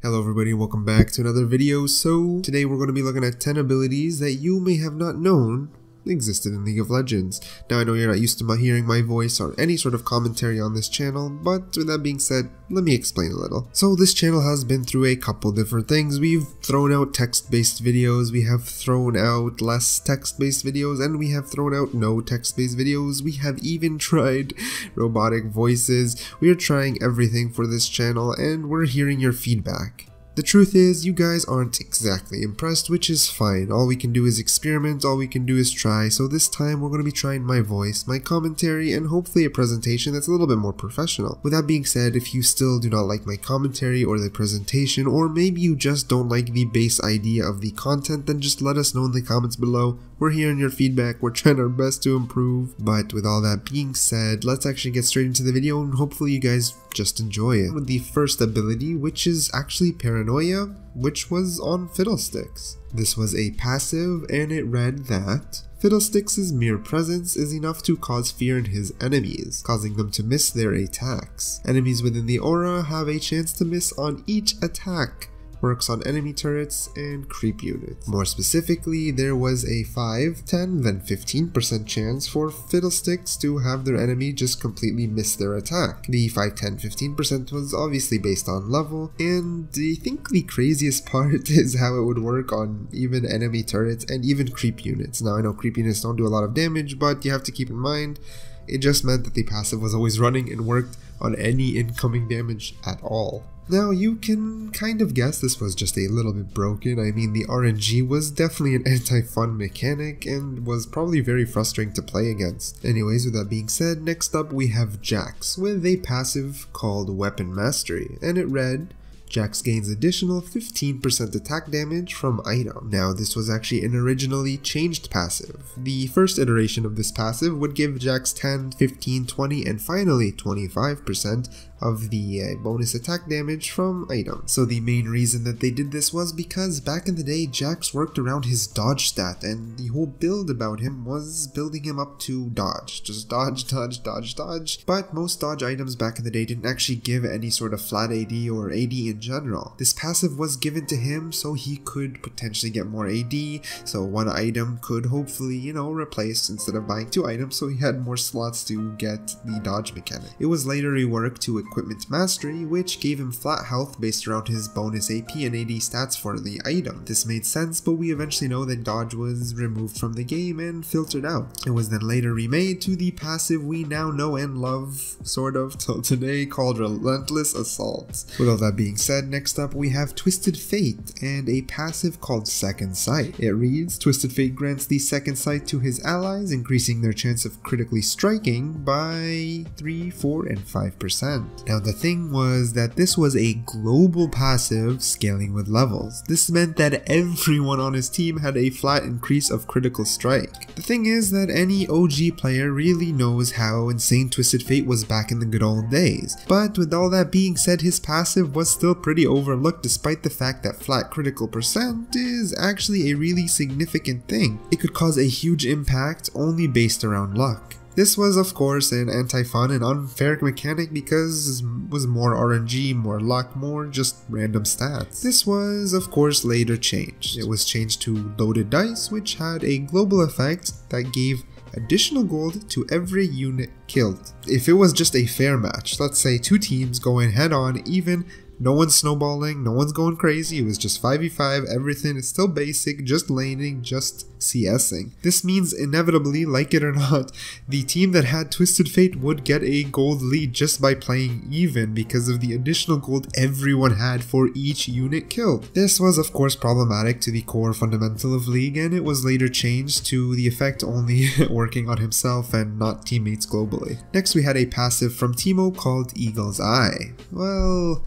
Hello everybody, welcome back to another video. So today we're going to be looking at 10 abilities that you may have not known existed in League of Legends. Now I know you're not used to hearing my voice or any sort of commentary on this channel, but with that being said, let me explain a little. So this channel has been through a couple different things. We've thrown out text-based videos, we have thrown out less text-based videos, and we have thrown out no text-based videos. We have even tried robotic voices. We are trying everything for this channel and we're hearing your feedback. The truth is, you guys aren't exactly impressed, which is fine. All we can do is experiment, all we can do is try, so this time we're going to be trying my voice, my commentary, and hopefully a presentation that's a little bit more professional. With that being said, if you still do not like my commentary or the presentation, or maybe you just don't like the base idea of the content, then just let us know in the comments below. We're hearing your feedback, we're trying our best to improve, but with all that being said, let's actually get straight into the video and hopefully you guys just enjoy it. With the first ability, which is actually Paranoia, which was on Fiddlesticks. This was a passive and it read that Fiddlesticks' mere presence is enough to cause fear in his enemies, causing them to miss their attacks. Enemies within the aura have a chance to miss on each attack. Works on enemy turrets and creep units. More specifically, there was a 5, 10, then 15% chance for Fiddlesticks to have their enemy just completely miss their attack. The 5, 10, 15% was obviously based on level, and I think the craziest part is how it would work on even enemy turrets and even creep units. Now I know creep units don't do a lot of damage, but you have to keep in mind, it just meant that the passive was always running and worked on any incoming damage at all. Now you can kind of guess this was just a little bit broken. I mean, the RNG was definitely an anti-fun mechanic and was probably very frustrating to play against. Anyways, with that being said, next up we have Jax with a passive called Weapon Mastery, and it read, Jax gains additional 15% attack damage from item. Now this was actually an originally changed passive. The first iteration of this passive would give Jax 10, 15, 20, and finally 25% of the bonus attack damage from items. So the main reason that they did this was because back in the day Jax worked around his dodge stat, and the whole build about him was building him up to dodge. Just dodge, dodge, dodge, dodge. But most dodge items back in the day didn't actually give any sort of flat AD or AD in general. This passive was given to him so he could potentially get more AD, so one item could hopefully, you know, replace instead of buying 2 items, so he had more slots to get the dodge mechanic. It was later reworked to Equipment Mastery, which gave him flat health based around his bonus AP and AD stats for the item. This made sense, but we eventually know that dodge was removed from the game and filtered out. It was then later remade to the passive we now know and love, sort of, till today, called Relentless Assault. With all that being said, next up we have Twisted Fate and a passive called Second Sight. It reads, Twisted Fate grants the second sight to his allies, increasing their chance of critically striking by 3, 4, and 5%. Now the thing was that this was a global passive scaling with levels. This meant that everyone on his team had a flat increase of critical strike. The thing is that any OG player really knows how insane Twisted Fate was back in the good old days. But with all that being said, his passive was still pretty overlooked despite the fact that flat critical percent is actually a really significant thing. It could cause a huge impact only based around luck. This was of course an anti-fun and unfair mechanic because it was more RNG, more luck, more just random stats. This was of course later changed. It was changed to loaded dice, which had a global effect that gave additional gold to every unit killed. If it was just a fair match, let's say 2 teams going head on even, no one's snowballing, no one's going crazy, it was just 5v5, everything is still basic, just laning, just CSing. This means inevitably, like it or not, the team that had Twisted Fate would get a gold lead just by playing even because of the additional gold everyone had for each unit killed. This was of course problematic to the core fundamental of League, and it was later changed to the effect only working on himself and not teammates globally. Next we had a passive from Teemo called Eagle's Eye. Well,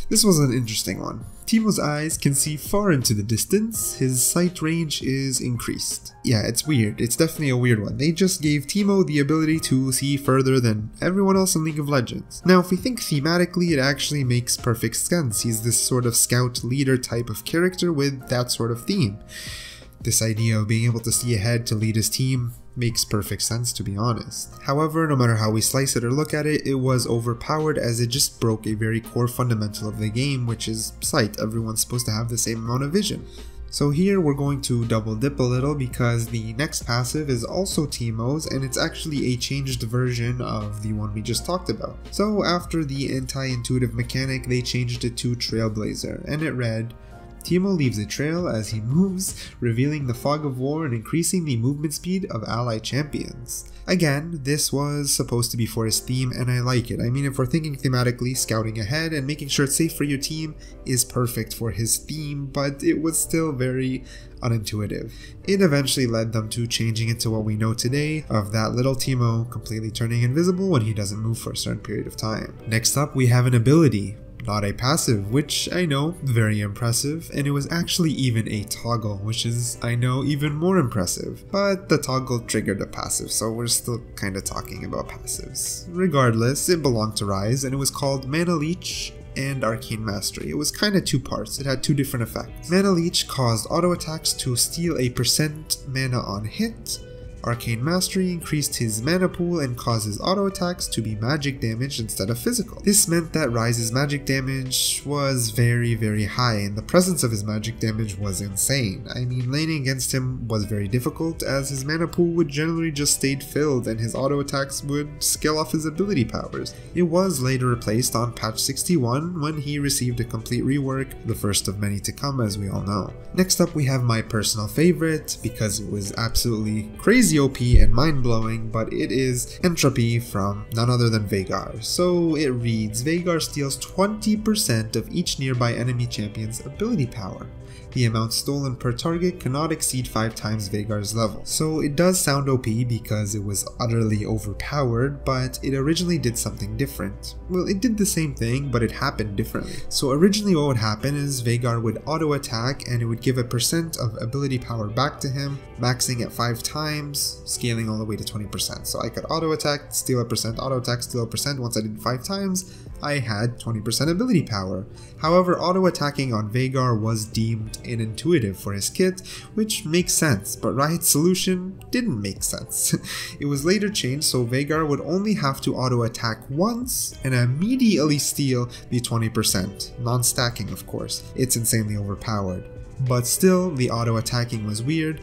this was an interesting one. Teemo's eyes can see far into the distance, his sight range is increased. Yeah, it's weird, it's definitely a weird one. They just gave Teemo the ability to see further than everyone else in League of Legends. Now if we think thematically, it actually makes perfect sense. He's this sort of scout leader type of character with that sort of theme. This idea of being able to see ahead to lead his team Makes perfect sense, to be honest. However, no matter how we slice it or look at it, it was overpowered as it just broke a very core fundamental of the game, which is sight. Everyone's supposed to have the same amount of vision. So here we're going to double dip a little because the next passive is also Teemo's, and it's actually a changed version of the one we just talked about. So after the anti-intuitive mechanic, they changed it to Trailblazer, and it read, Teemo leaves a trail as he moves, revealing the fog of war and increasing the movement speed of ally champions. Again, this was supposed to be for his theme, and I like it. I mean, if we're thinking thematically, scouting ahead and making sure it's safe for your team is perfect for his theme, but it was still very unintuitive. It eventually led them to changing it to what we know today of that little Teemo completely turning invisible when he doesn't move for a certain period of time. Next up, we have an ability. Not a passive, which I know, very impressive, and it was actually even a toggle, which is, I know, even more impressive. But the toggle triggered a passive, so we're still kinda talking about passives. Regardless, it belonged to Rise, and it was called Mana Leech and Arcane Mastery. It was kinda two parts, it had two different effects. Mana Leech caused auto attacks to steal a % mana on hit. Arcane Mastery increased his mana pool and caused his auto attacks to be magic damage instead of physical. This meant that Rise's magic damage was very high, and the presence of his magic damage was insane. I mean, laning against him was very difficult as his mana pool would generally just stay filled and his auto attacks would scale off his ability powers. It was later replaced on patch 61 when he received a complete rework, the first of many to come as we all know. Next up we have my personal favorite because it was absolutely crazy OP and mind-blowing, but it is Entropy from none other than Veigar. So it reads, Veigar steals 20% of each nearby enemy champion's ability power. The amount stolen per target cannot exceed 5 times Veigar's level. So it does sound OP because it was utterly overpowered, but it originally did something different. Well, it did the same thing, but it happened differently. So originally what would happen is Veigar would auto attack and it would give a % of ability power back to him, maxing at 5 times, scaling all the way to 20%. So I could auto attack, steal a %, auto attack, steal a %. Once I did it 5 times, I had 20% ability power. However, auto attacking on Veigar was deemed unintuitive for his kit, which makes sense, but Riot's solution didn't make sense. It was later changed so Veigar would only have to auto attack once and immediately steal the 20%, non-stacking of course. It's insanely overpowered. But still, the auto attacking was weird,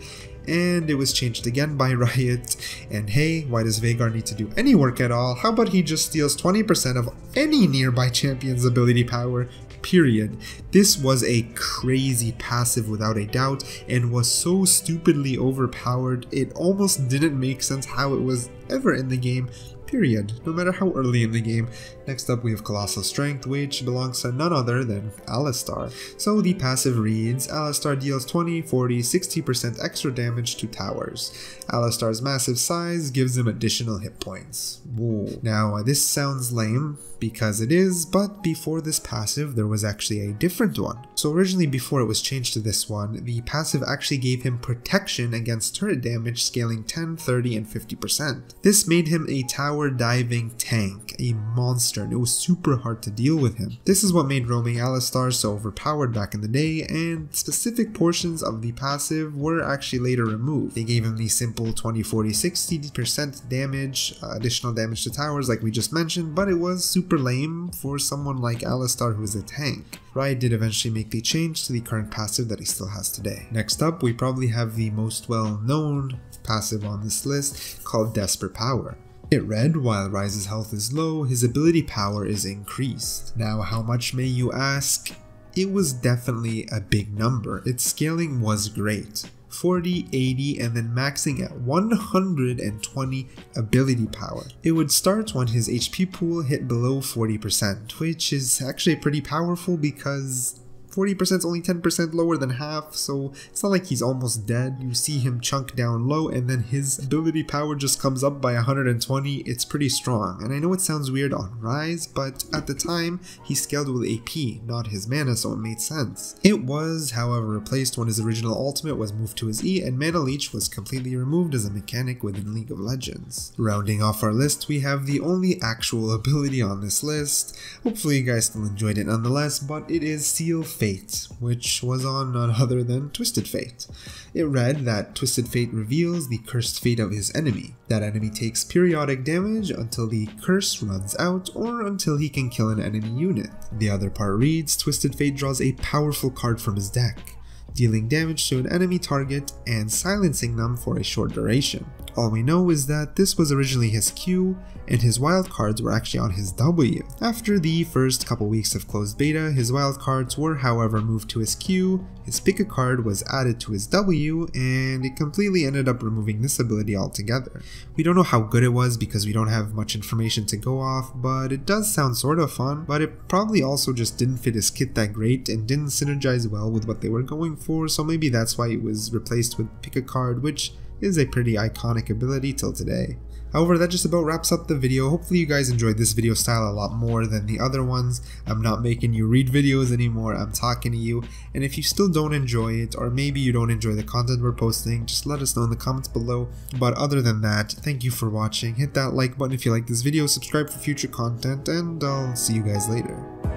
and it was changed again by Riot, and hey, why does Veigar need to do any work at all? How about he just steals 20% of any nearby champion's ability power, period. This was a crazy passive without a doubt, and was so stupidly overpowered, it almost didn't make sense how it was ever in the game, period, no matter how early in the game. Next up we have Colossal Strength, which belongs to none other than Alistar. So the passive reads, Alistar deals 20, 40, 60% extra damage to towers. Alistar's massive size gives him additional hit points. Whoa. Now this sounds lame, because it is, but before this passive there was actually a different one. So originally before it was changed to this one, the passive actually gave him protection against turret damage scaling 10, 30, and 50%. This made him a tower diving tank, a monster, and it was super hard to deal with him. This is what made roaming Alistar so overpowered back in the day, and specific portions of the passive were actually later removed. They gave him the simple 20, 40, 60% damage, additional damage to towers like we just mentioned, but it was super lame for someone like Alistar who is a tank. Riot did eventually make the change to the current passive that he still has today. Next up, we probably have the most well-known passive on this list, called Desperate Power. It read, while Rise's health is low, his ability power is increased. Now how much may you ask? It was definitely a big number. Its scaling was great. 40, 80, and then maxing at 120 ability power. It would start when his HP pool hit below 40%, which is actually pretty powerful because 40% is only 10% lower than half, so it's not like he's almost dead. You see him chunk down low and then his ability power just comes up by 120. It's pretty strong, and I know it sounds weird on Rise, but at the time he scaled with AP, not his mana, so it made sense. It was, however, replaced when his original ultimate was moved to his E, and Mana Leech was completely removed as a mechanic within League of Legends. Rounding off our list, we have the only actual ability on this list. Hopefully you guys still enjoyed it nonetheless, but it is Seal fate, which was on none other than Twisted Fate. It read that Twisted Fate reveals the cursed fate of his enemy. That enemy takes periodic damage until the curse runs out or until he can kill an enemy unit. The other part reads, Twisted Fate draws a powerful card from his deck, dealing damage to an enemy target and silencing them for a short duration. All we know is that this was originally his Q, and his wildcards were actually on his W. After the first couple weeks of closed beta, his wildcards were however moved to his Q, his pick a card was added to his W, and it completely ended up removing this ability altogether. We don't know how good it was because we don't have much information to go off, but it does sound sort of fun, but it probably also just didn't fit his kit that great and didn't synergize well with what they were going for, so maybe that's why it was replaced with pick a card, which is a pretty iconic ability till today. However, that just about wraps up the video. Hopefully you guys enjoyed this video style a lot more than the other ones. I'm not making you read videos anymore, I'm talking to you, and if you still don't enjoy it, or maybe you don't enjoy the content we're posting, just let us know in the comments below. But other than that, thank you for watching, hit that like button if you like this video, subscribe for future content, and I'll see you guys later.